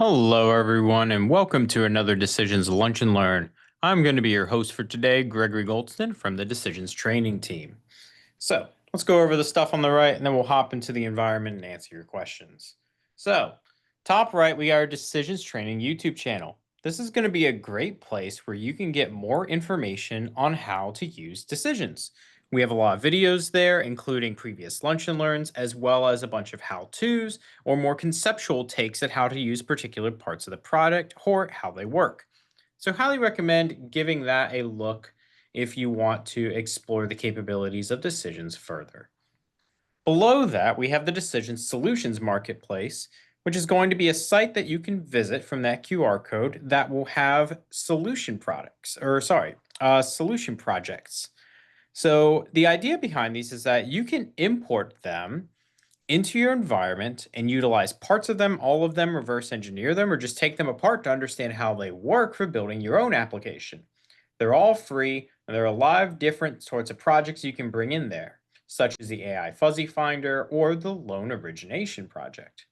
Hello, everyone, and welcome to another Decisions Lunch and Learn. I'm going to be your host for today, Gregory Goldston from the Decisions Training Team. So let's go over the stuff on the right, and then we'll hop into the environment and answer your questions. So, top right, we got our Decisions Training YouTube channel. This is going to be a great place where you can get more information on how to use decisions. We have a lot of videos there, including previous lunch and learns, as well as a bunch of how-tos or more conceptual takes at how to use particular parts of the product or how they work. So highly recommend giving that a look if you want to explore the capabilities of decisions further. Below that, we have the Decision Solutions Marketplace, which is going to be a site that you can visit from that QR code that will have solution products, solution projects. So the idea behind these is that you can import them into your environment and utilize parts of them, all of them, reverse engineer them, or just take them apart to understand how they work for building your own application. They're all free, and there are a lot of different sorts of projects you can bring in there, such as the AI Fuzzy Finder or the Loan Origination Project.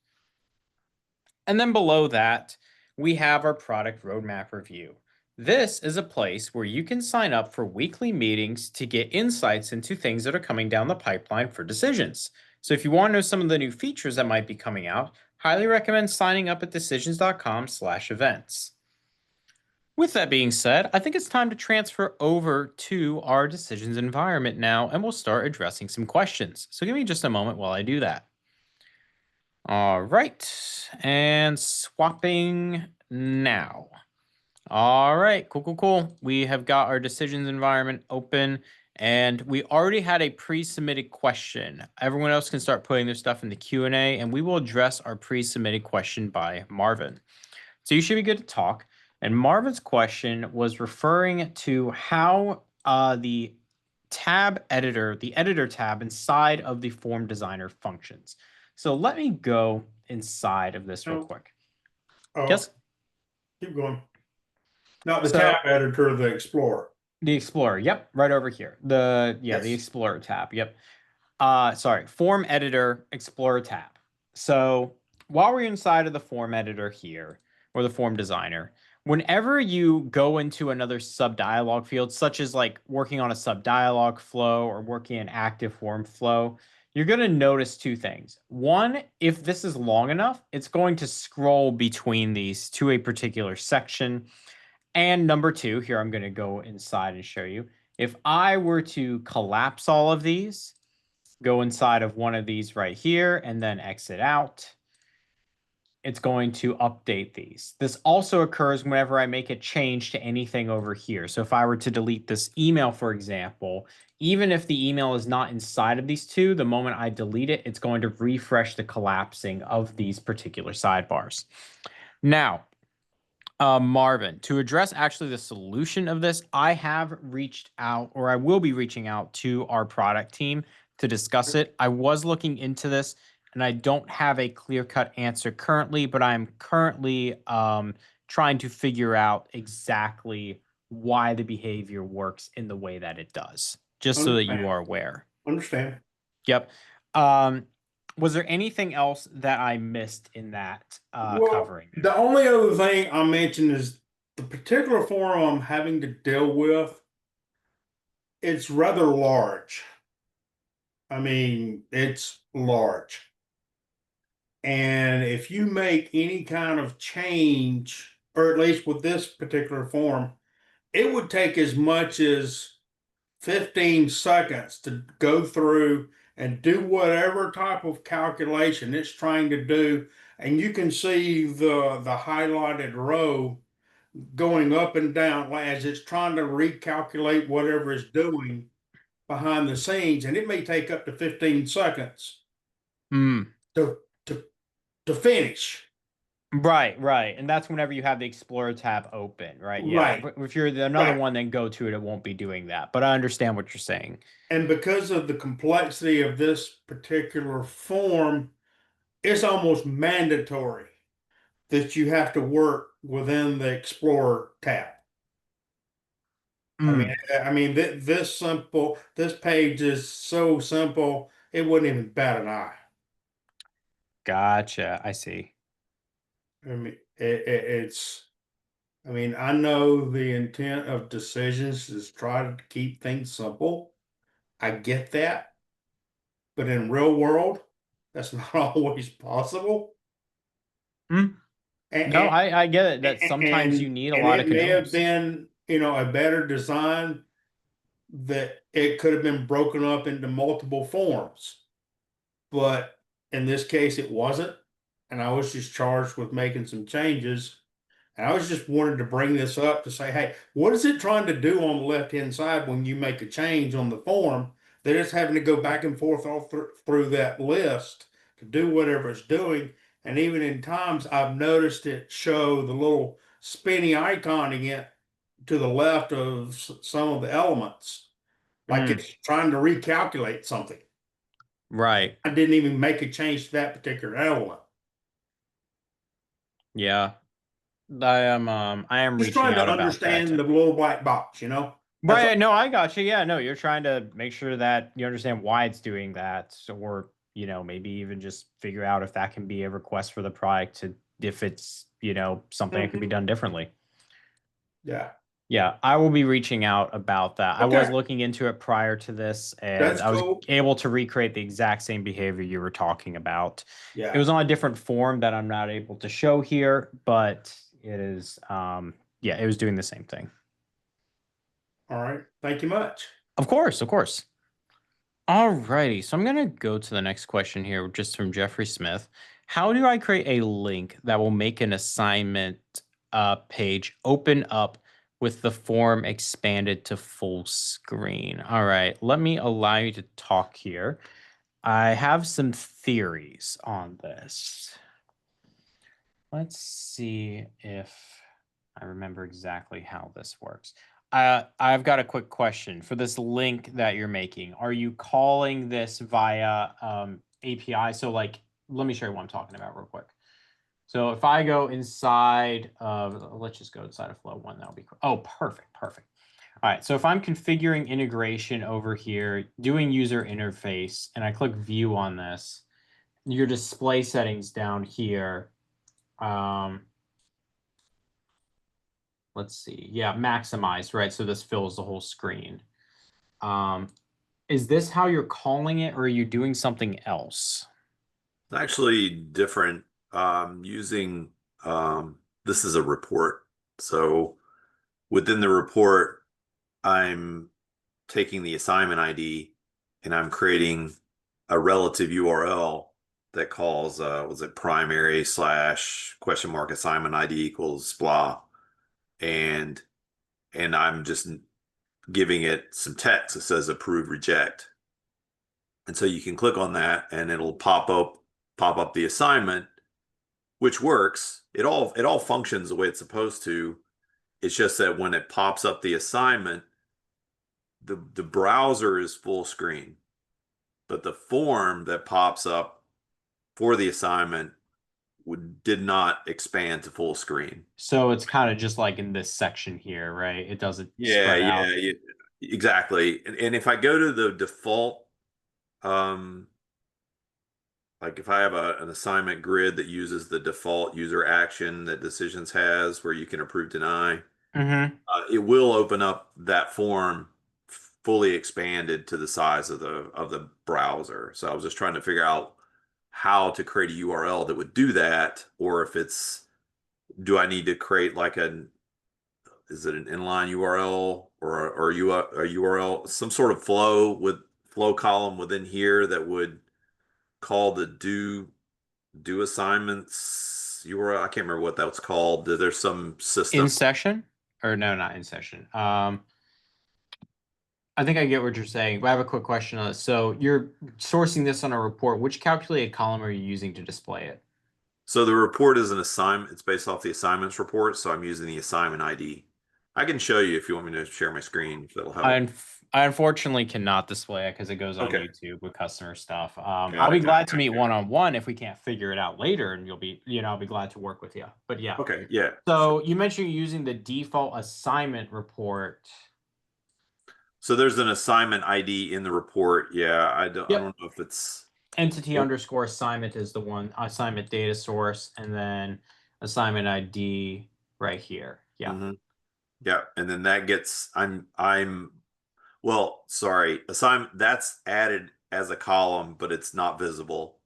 And then below that, we have our product roadmap review. This is a place where you can sign up for weekly meetings to get insights into things that are coming down the pipeline for decisions. So if you want to know some of the new features that might be coming out, highly recommend signing up at decisions.com/events. With that being said, I think it's time to transfer over to our decisions environment now, and we'll start addressing some questions. So give me just a moment while I do that. All right, and swapping now. All right, cool. We have got our decisions environment open, and we already had a pre-submitted question. Everyone else can start putting their stuff in the Q&A, and we will address our pre-submitted question by Marvin. So you should be good to talk. And Marvin's question was referring to how the tab editor, the editor tab inside of the form designer functions. So let me go inside of this real quick. Oh, Yes. keep going. Not the So tab editor, the Explorer. the Explorer, yep, right over here. The Yes. Explorer tab, yep. Sorry, form editor Explorer tab. So while we're inside of the form editor here, or the form designer, whenever you go into another sub dialog field, such as like working on a sub dialog flow or working in active form flow, you're going to notice two things. One, if this is long enough, it's going to scroll between these to a particular section. And number two, here I'm going to go inside and show you. If I were to collapse all of these, go inside of one of these right here, and then exit out, it's going to update these. This also occurs whenever I make a change to anything over here. So if I were to delete this email, for example, even if the email is not inside of these two, the moment I delete it, it's going to refresh the collapsing of these particular sidebars. Now, Marvin, to address actually the solution of this, I have reached out, or I will be reaching out to our product team to discuss it. I was looking into this, and I don't have a clear-cut answer currently, but I'm currently trying to figure out exactly why the behavior works in the way that it does, just so that you are aware. Understand. Yep. Was there anything else that I missed in that covering? The only other thing I mentioned is the particular form I'm having to deal with. It's rather large. I mean, it's large. And if you make any kind of change, or at least with this particular form, it would take as much as 15 seconds to go through and do whatever type of calculation it's trying to do. And you can see the highlighted row going up and down as it's trying to recalculate whatever it's doing behind the scenes. And it may take up to 15 seconds Mm. to to to finish. Right. And that's whenever you have the Explorer tab open, right? Yeah. Right, But if you're another right. one, then go to it. It won't be doing that. But I understand what you're saying. And because of the complexity of this particular form, it's almost mandatory that you have to work within the Explorer tab. I mean, Mm. this page is so simple, it wouldn't even bat an eye. Gotcha. I see. I mean, it's. I mean, I know the intent of decisions is try to keep things simple. I get that, but in real world, that's not always possible. Mm, no, And I get it that sometimes you need a and lot of it may have controls. been, a better design that it could have been broken up into multiple forms. But in this case, it wasn't. And I was just charged with making some changes. And I was just wanted to bring this up to say, hey, what is it trying to do on the left-hand side when you make a change on the form? That it's having to go back and forth all through that list to do whatever it's doing. And even in times, I've noticed it show the little spinny icon again to the left of some of the elements, like Mm, it's trying to recalculate something. right. I didn't even make a change to that particular element. Yeah. I am Just reaching trying to out about understand that. the little black box. That's Right. No, I got you. Yeah, no, you're trying to make sure that you understand why it's doing that. So, or, maybe even just figure out if that can be a request for the product to, if it's, something that could be Mhm. done differently. Yeah. Yeah, I will be reaching out about that. I was Okay. looking into it prior to this, and That's I was cool. able to recreate the exact same behavior you were talking about. It Yeah. was on a different form that I'm not able to show here, but it is, yeah, it was doing the same thing. All right. Thank you much. Of course, of course. Alrighty, so I'm gonna go to the next question here, just from Jeffrey Smith. How do I create a link that will make an assignment page open up with the form expanded to full screen? All right, let me allow you to talk here. I have some theories on this. Let's see if I remember exactly how this works. I've got a quick question for this link that you're making. Are you calling this via API? So, like, let me show you what I'm talking about real quick. So, if I go inside of, let's just go inside of Flow One. That'll be quick. Oh, perfect, perfect. All right. So, if I'm configuring integration over here, doing user interface, and I click View on this, your display settings down here. Um, let's see. Yeah, maximize, right? So this fills the whole screen. Um, is this how you're calling it, or are you doing something else? It's actually different. Using this is a report. So within the report, I'm taking the assignment ID and I'm creating a relative URL that calls was it primary slash question mark assignment ID equals blah. And I'm just giving it some text that says approve reject. And so you can click on that and it'll pop up the assignment, which works. It all functions the way it's supposed to. It's just that when it pops up the assignment, the browser is full screen, but the form that pops up for the assignment did not expand to full screen. So it's kind of just like in this section here, right? It doesn't Yeah, spread yeah, out. yeah, exactly. And if I go to the default, um, like if I have an assignment grid that uses the default user action that Decisions has, where you can approve, deny, Mm-hmm. it will open up that form fully expanded to the size of the browser. So I was just trying to figure out how to create a URL that would do that, or if it's, do I need to create like is it an inline URL or a URL, some sort of flow column within here that would call the do assignments URL. I can't remember what that was called. There's some system. In session, or no, not in session. I think I get what you're saying, but I have a quick question on this. So you're sourcing this on a report. Which calculated column are you using to display it? So the report is an assignment. It's based off the assignments report. So I'm using the assignment ID. I can show you if you want me to share my screen, if that'll help. I unfortunately cannot display it because it goes on Okay. YouTube with customer stuff. Got I'll be it. glad to meet one-on-one if we can't figure it out later, and you'll be, I'll be glad to work with you. But yeah. Okay. Yeah. So you mentioned you're using the default assignment report. So there's an assignment ID in the report. Yeah. I don't know if it's Entity underscore assignment is the one assignment data source, and then assignment ID right here. Yeah. Mhm. Yeah, and then that gets well, sorry, that's added as a column, but it's not visible.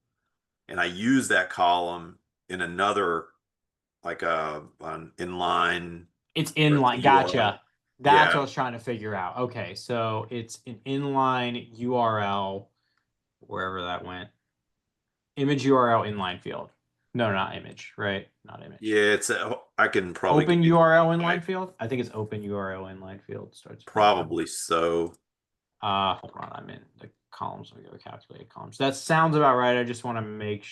And I use that column in another like an inline It's or inline. URL. Gotcha. That's what I Yeah. was trying to figure out. Okay, so it's an inline URL, wherever that went. Image URL inline field. No, not image, right? Not image. Yeah, I can probably Open give you URL the- inline field. I think it's open URL inline field. Starts with Probably so. hold on, I'm in the columns. We go calculate columns. That sounds about right. I just want to make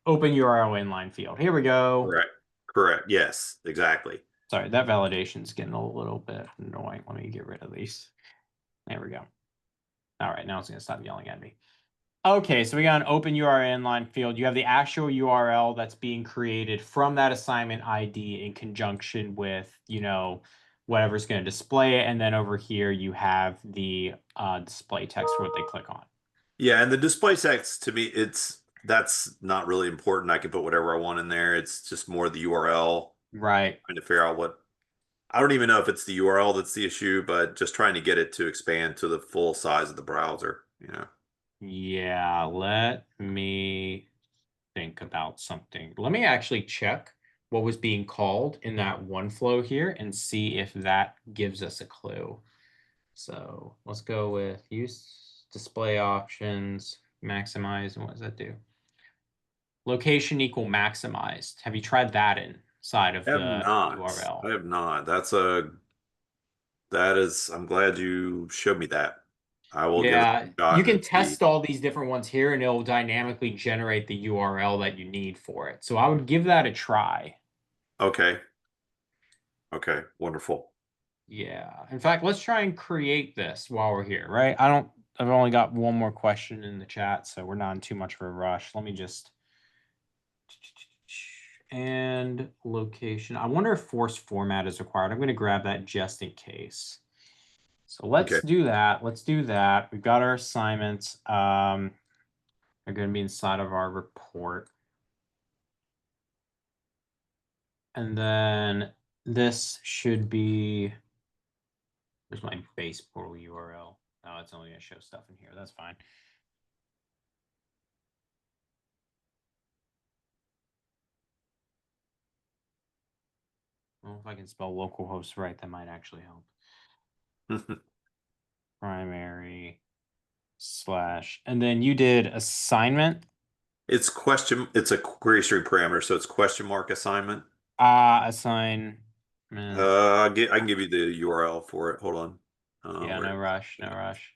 open URL inline field. Here we go. Correct. Correct. Yes, exactly. Sorry, that validation's getting a little bit annoying. Let me get rid of these. There we go. All right, now it's going to stop yelling at me. Okay, so we got an open URL inline field. You have the actual URL that's being created from that assignment ID in conjunction with, whatever's going to display it. And then over here, you have the display text for what they click on. Yeah, and the display text to me, that's not really important. I can put whatever I want in there. It's just more the URL. Right. Trying to figure out I don't even know if it's the URL that's the issue, but just trying to get it to expand to the full size of the browser, Yeah, let me think about something. Let me actually check what was being called in that one flow here and see if that gives us a clue. So let's go with use display options, maximize, and what does that do? Location equal maximized. Have you tried that inside of I have the not. URL? I have not. I'm glad you showed me that. I will give it Yeah, a you shot can and see. test all these different ones here and it'll dynamically generate the URL that you need for it. So I would give that a try. Okay. Okay, wonderful. Yeah. In fact, let's try and create this while we're here, right? I've only got one more question in the chat, so we're not in too much of a rush. Let me just and location. I wonder if force format is required. I'm going to grab that just in case. So let's Okay. do that. Let's do that. We've got our assignments. They're going to be inside of our report. And then this should be, there's my base portal URL. Oh, it's only going to show stuff in here. That's fine. Well, if I can spell localhost right, that might actually help. Primary / and then you did assignment. It's a query string parameter, so it's question mark assignment. Assign. I can give you the URL for it. Hold on. Yeah, no rush, no rush.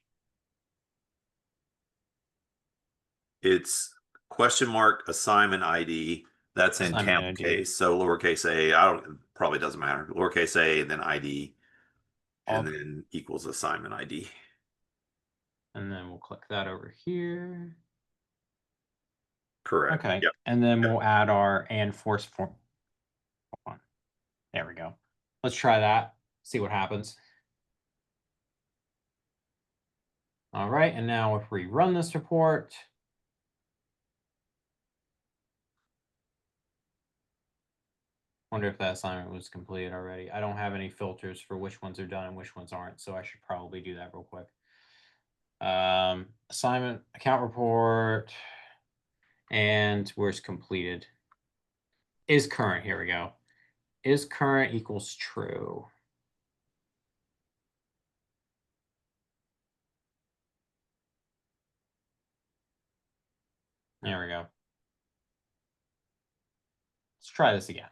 It's question mark assignment ID. That's in Assignment camel ID. case. So lowercase a, probably doesn't matter. Lowercase a, and then ID, and then equals assignment ID. And then we'll click that over here. Correct. Okay. Yep. And then we'll add our and force form. Hold on. There we go. Let's try that. See what happens. All right. And now if we run this report. Wonder if that assignment was completed already. I don't have any filters for which ones are done and which ones aren't, so I should probably do that real quick. Assignment account report and where's completed is current. Here we go. Is current equals true. There we go. Let's try this again.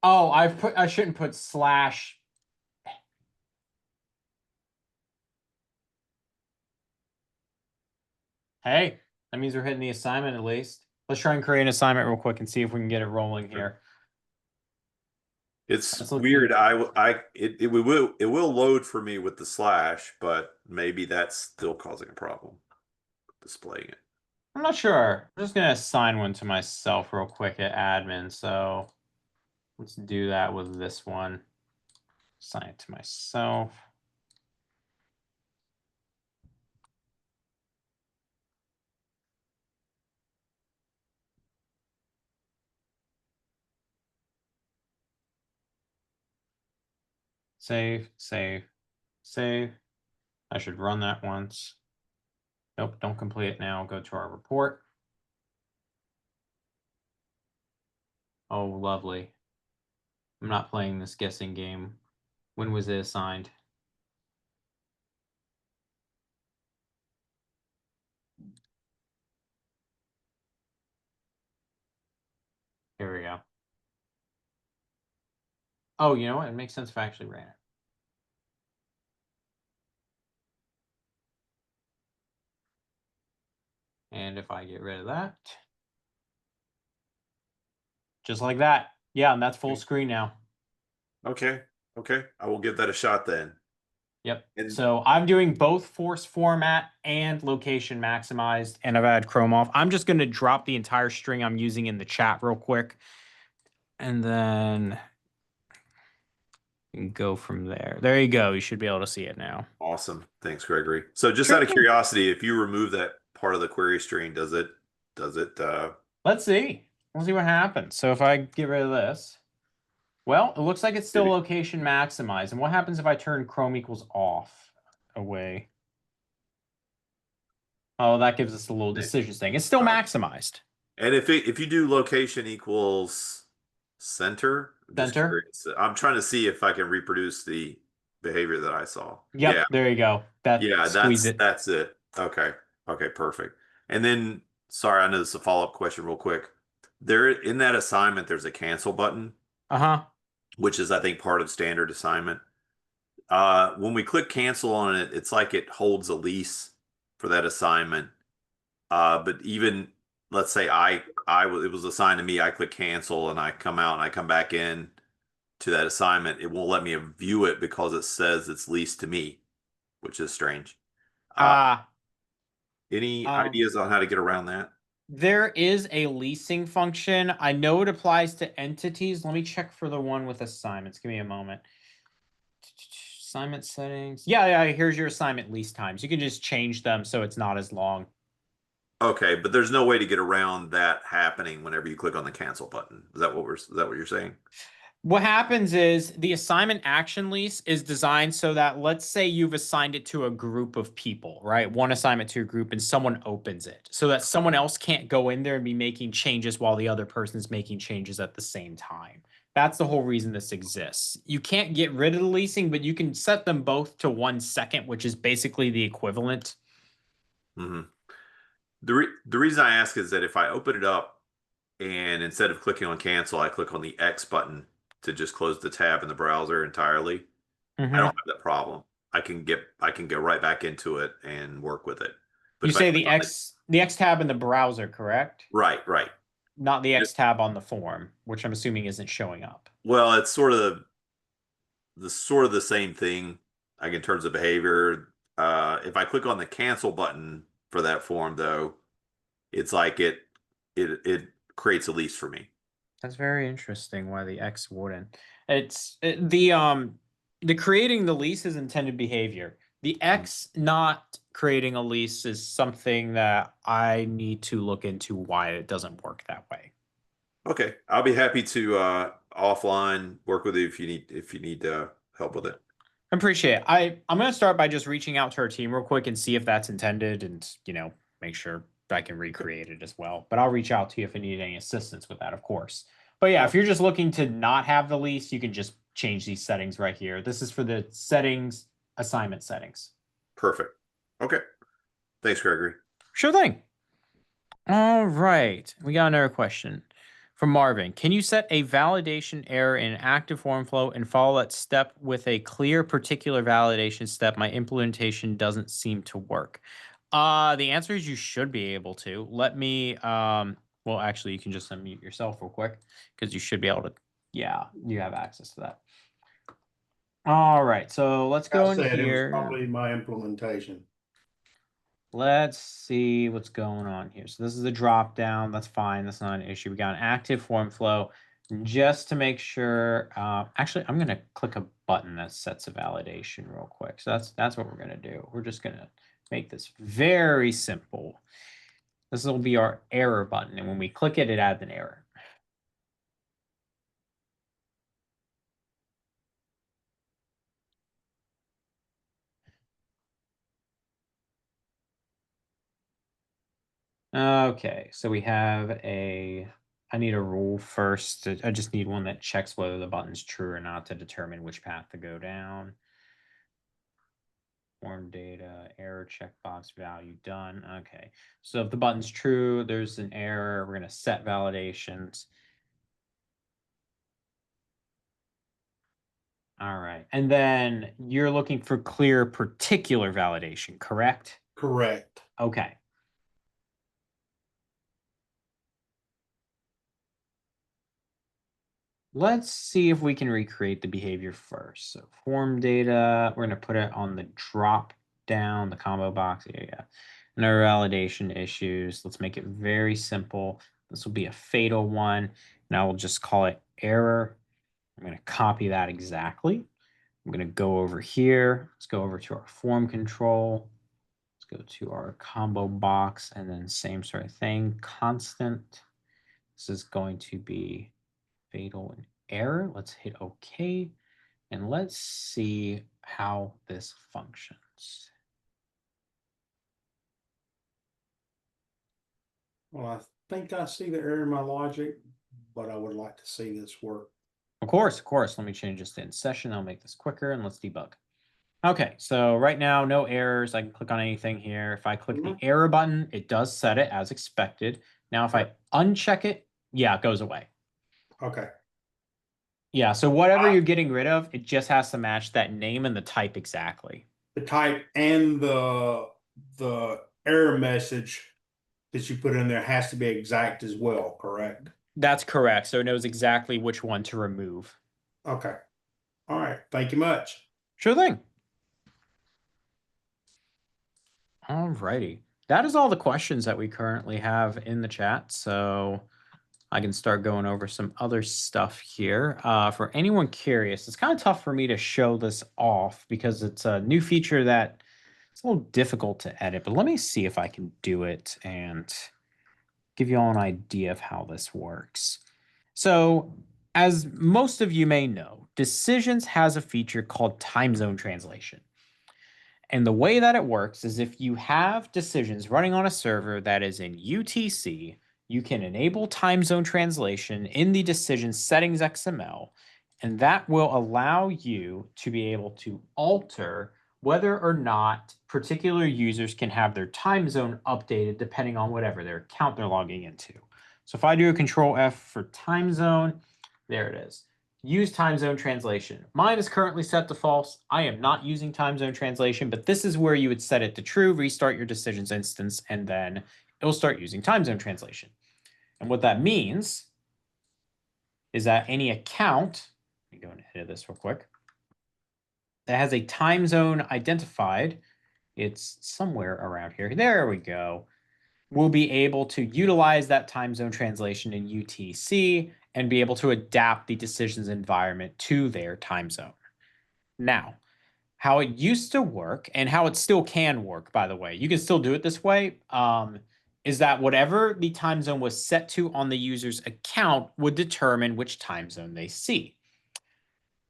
Oh, I shouldn't put slash. Hey, that means we're hitting the assignment at least. Let's try and create an assignment real quick and see if we can get it rolling here. It's weird. It will load for me with the slash, but maybe that's still causing a problem displaying it. I'm not sure. I'm just gonna assign one to myself real quick at admin. So let's do that with this one. Assign it to myself. Save, save, save. I should run that once. Nope, don't complete it now. Go to our report. Oh, lovely. I'm not playing this guessing game. When was it assigned? Here we go. Oh, you know what? It makes sense if I actually ran it. And if I get rid of that, just like that. Yeah, and that's full screen now. Okay. Okay. I will give that a shot then. Yep. And- So I'm doing both force format and location maximized, and I've had Chrome off. I'm just going to drop the entire string I'm using in the chat real quick. And then you can go from there. There you go. You should be able to see it now. Awesome. Thanks, Gregory. So just Sure out of thing. curiosity, if you remove that part of the query string, does it Let's see. We'll see what happens. So if I get rid of this, well, it looks like it's still Maybe. location maximized. And what happens if I turn Chrome equals off away? Oh, that gives us a little decisions thing. It's still maximized. and if you do location equals center, I'm just Center. curious. I'm trying to see if I can reproduce the behavior that I saw. Yep, Yeah. there you go. That Yeah, squeeze it. that's it. Okay. Okay, perfect. And then sorry, I know this is a follow-up question real quick. There in that assignment, there's a cancel button, Uh-huh. which is I think part of standard assignment. When we click cancel on it, it's like it holds a lease for that assignment. But even let's say it was assigned to me, I click cancel and I come out and I come back in to that assignment, it won't let me view it because it says it's leased to me, which is strange. Any ideas on how to get around that? There is a leasing function. I know it applies to entities. Let me check for the one with assignments. Give me a moment. Assignment settings. Yeah, here's your assignment lease times. You can just change them so it's not as long. Okay, but there's no way to get around that happening whenever you click on the cancel button. Is that what you're saying? What happens is the assignment action lease is designed so that, let's say you've assigned it to a group of people, right? One assignment to a group and someone opens it so that someone else can't go in there and be making changes while the other person's making changes at the same time. That's the whole reason this exists. You can't get rid of the leasing, but you can set them both to 1 second, which is basically the equivalent. Mm-hmm. The reason I ask is that if I open it up and instead of clicking on cancel, I click on the X button to just close the tab in the browser entirely, I don't have that problem. I can go right back into it and work with it. But You if I say click the on X tab in the browser, correct? right. Not the X tab on the form, which I'm assuming isn't showing up. Well, it's sort of the same thing, like in terms of behavior. If I click on the cancel button for that form, though, it's like it creates a lease for me. That's very interesting why the X wouldn't. The creating the lease is intended behavior. The X not creating a lease is something that I need to look into why it doesn't work that way. Okay, I'll be happy to offline work with you if you need help with it. I appreciate it. I'm going to start by just reaching out to our team real quick and see if that's intended and, make sure I can recreate it as well. But I'll reach out to you if I need any assistance with that, of course. But yeah, if you're just looking to not have the lease, you can just change these settings right here. This is for the settings, assignment settings. Perfect. Okay. Thanks, Gregory. Sure thing. All right. We got another question from Marvin. Can you set a validation error in active form flow and follow that step with a clear particular validation step? My implementation doesn't seem to work. The answer is you should be able to. Let me, well, actually, you can just unmute yourself real quick because you should be able to, yeah, you have access to that. All right, so let's go in It was here. probably my implementation. Let's see what's going on here. So this is a drop down. That's fine. That's not an issue. We got an active form flow. Just to make sure, actually, I'm going to click a button that sets a validation real quick. So that's what we're going to do. We're just going to make this very simple. This will be our error button. And when we click it, it adds an error. Okay, so we have I need a rule first. I just need one that checks whether the button's true or not to determine which path to go down. Form data, error checkbox value done. Okay, so if the button's true, there's an error. We're going to set validations. All right, and then you're looking for clear particular validation, correct? Correct. Okay. Let's see if we can recreate the behavior first. So form data, we're going to put it on the drop down, the combo box. Yeah. No validation issues. Let's make it very simple. This will be a fatal one. Now we'll just call it error. I'm going to copy that exactly. I'm going to go over here. Let's go over to our form control. Let's go to our combo box and then same sort of thing, constant. This is going to be fatal and error. Let's hit OK. And let's see how this functions. Well, I think I see the error in my logic, but I would like to see this work. Of course. Let me change this to in session. I'll make this quicker and let's debug. Okay, so right now, no errors. I can click on anything here. If I click the error button, it does set it as expected. Now, if I uncheck it, yeah, it goes away. Okay. Yeah, so whatever you're getting rid of, it just has to match that name and the type exactly. The type and the error message that you put in there has to be exact as well, correct? That's correct. So it knows exactly which one to remove. Okay. All right. Thank you much. Sure thing. Alrighty. That is all the questions that we currently have in the chat. So I can start going over some other stuff here. For anyone curious, it's kind of tough for me to show this off because it's a new feature that it's a little difficult to edit, but let me see if I can do it and give you all an idea of how this works. So as most of you may know, Decisions has a feature called time zone translation. And the way that it works is if you have Decisions running on a server that is in UTC, you can enable time zone translation in the Decision settings XML, and that will allow you to be able to alter whether or not particular users can have their time zone updated depending on whatever their account they're logging into. So if I do a Control F for time zone, there it is. Use time zone translation. Mine is currently set to false. I am not using time zone translation, but this is where you would set it to true, restart your Decisions instance, and then it'll start using time zone translation. And what that means is that any account, let me go and edit this real quick, that has a time zone identified, it's somewhere around here. There we go. We'll be able to utilize that time zone translation in UTC and be able to adapt the Decisions environment to their time zone. Now, how it used to work and how it still can work, by the way, you can still do it this way, is that whatever the time zone was set to on the user's account would determine which time zone they see.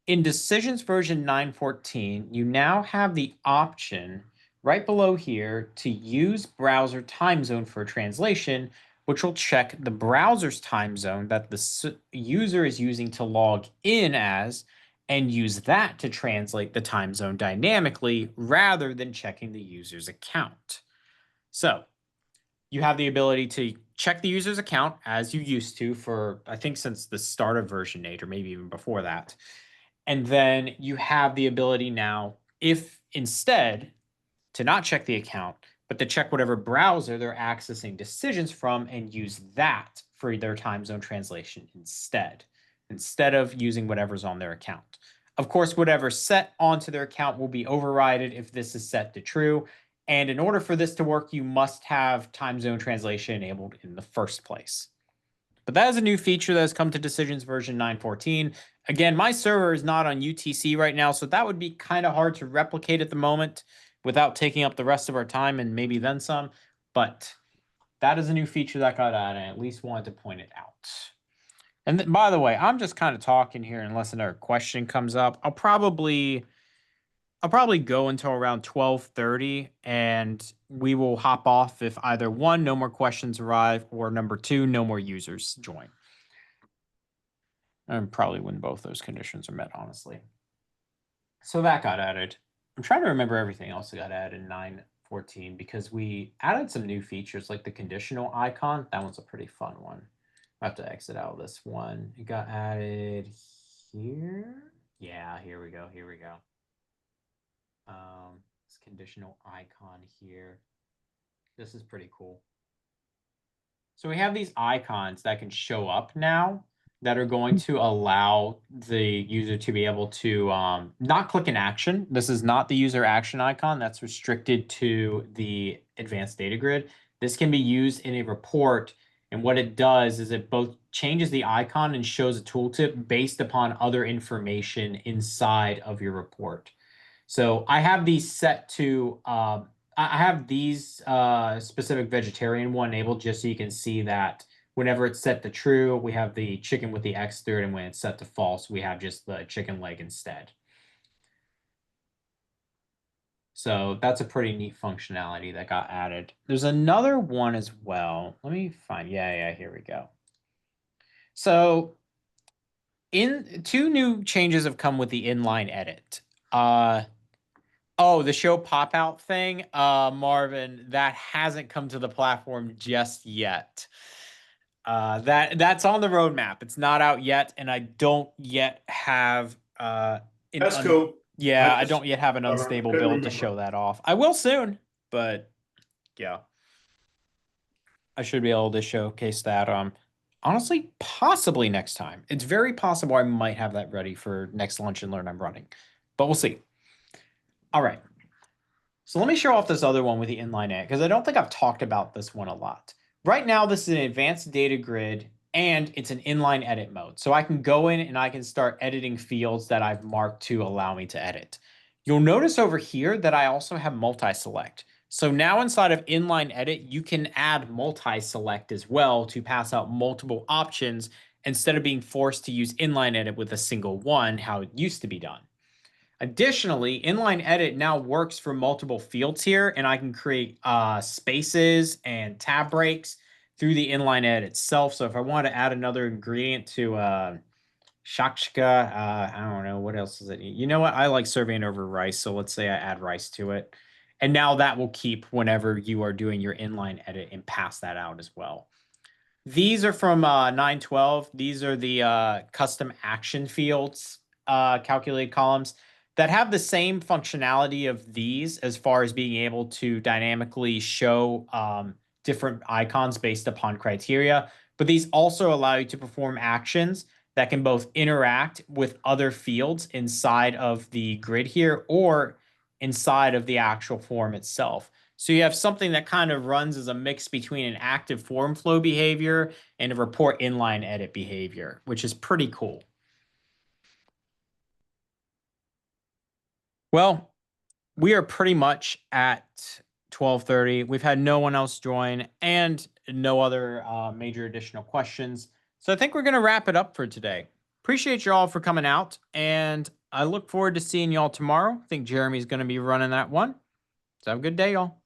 In Decisions version 9.14, you now have the option right below here to use browser time zone for translation, which will check the browser's time zone that the user is using to log in as and use that to translate the time zone dynamically rather than checking the user's account. So you have the ability to check the user's account as you used to for, I think, since the start of version 8 or maybe even before that. And then you have the ability now, if instead to not check the account, but to check whatever browser they're accessing Decisions from and use that for their time zone translation instead of using whatever's on their account. Of course, whatever's set onto their account will be overridden if this is set to true. And in order for this to work, you must have time zone translation enabled in the first place. But that is a new feature that has come to Decisions version 9.14. Again, my server is not on UTC right now, so that would be kind of hard to replicate at the moment without taking up the rest of our time and maybe then some. But that is a new feature that got added, and I at least wanted to point it out. And by the way, I'm just kind of talking here unless another question comes up. I'll probably I'll probably go until around 12:30, and we will hop off if either one, no more questions arrive, or number two, no more users join. And probably when both those conditions are met, honestly. So that got added. I'm trying to remember everything else that got added in 9.14 because we added some new features like the conditional icon. That one's a pretty fun one. I have to exit out of this one. It got added here. Yeah, here we go. Here we go. This conditional icon here. This is pretty cool. So we have these icons that can show up now that are going to allow the user to be able to not click an action. This is not the user action icon. That's restricted to the advanced data grid. This can be used in a report. And what it does is it both changes the icon and shows a tooltip based upon other information inside of your report. So I have these set to, I have these specific vegetarian one enabled just so you can see that whenever it's set to true, we have the chicken with the X through it, and when it's set to false, we have just the chicken leg instead. So that's a pretty neat functionality that got added. There's another one as well. Let me find, yeah, here we go. So two new changes have come with the inline edit. Oh, the show pop out thing, Marvin, that hasn't come to the platform just yet. That's on the roadmap. It's not out yet, and I don't yet have That's cool. Yeah, I just- don't yet have an unstable couldn't build to remember. show that off. I will soon, but yeah. I should be able to showcase that honestly, possibly next time. It's very possible I might have that ready for next Lunch and Learn I'm running, but we'll see. All right. So let me show off this other one with the inline edit because I don't think I've talked about this one a lot. Right now, this is an advanced data grid and it's an inline edit mode. So I can go in and I can start editing fields that I've marked to allow me to edit. You'll notice over here that I also have multi-select. So now inside of inline edit, you can add multi-select as well to pass out multiple options instead of being forced to use inline edit with a single one, how it used to be done. Additionally, inline edit now works for multiple fields here, and I can create spaces and tab breaks through the inline edit itself. So if I want to add another ingredient to shakshka, I don't know, what else does it need? You know what? I like serving over rice, so let's say I add rice to it. And now that will keep whenever you are doing your inline edit and pass that out as well. These are from 9.12. These are the custom action fields calculated columns that have the same functionality of these as far as being able to dynamically show different icons based upon criteria. But these also allow you to perform actions that can both interact with other fields inside of the grid here or inside of the actual form itself. So you have something that kind of runs as a mix between an active form flow behavior and a report inline edit behavior, which is pretty cool. Well, we are pretty much at 12:30. We've had no one else join and no other major additional questions. So I think we're going to wrap it up for today. Appreciate you all for coming out, and I look forward to seeing y'all tomorrow. I think Jeremy's going to be running that one. So have a good day, y'all.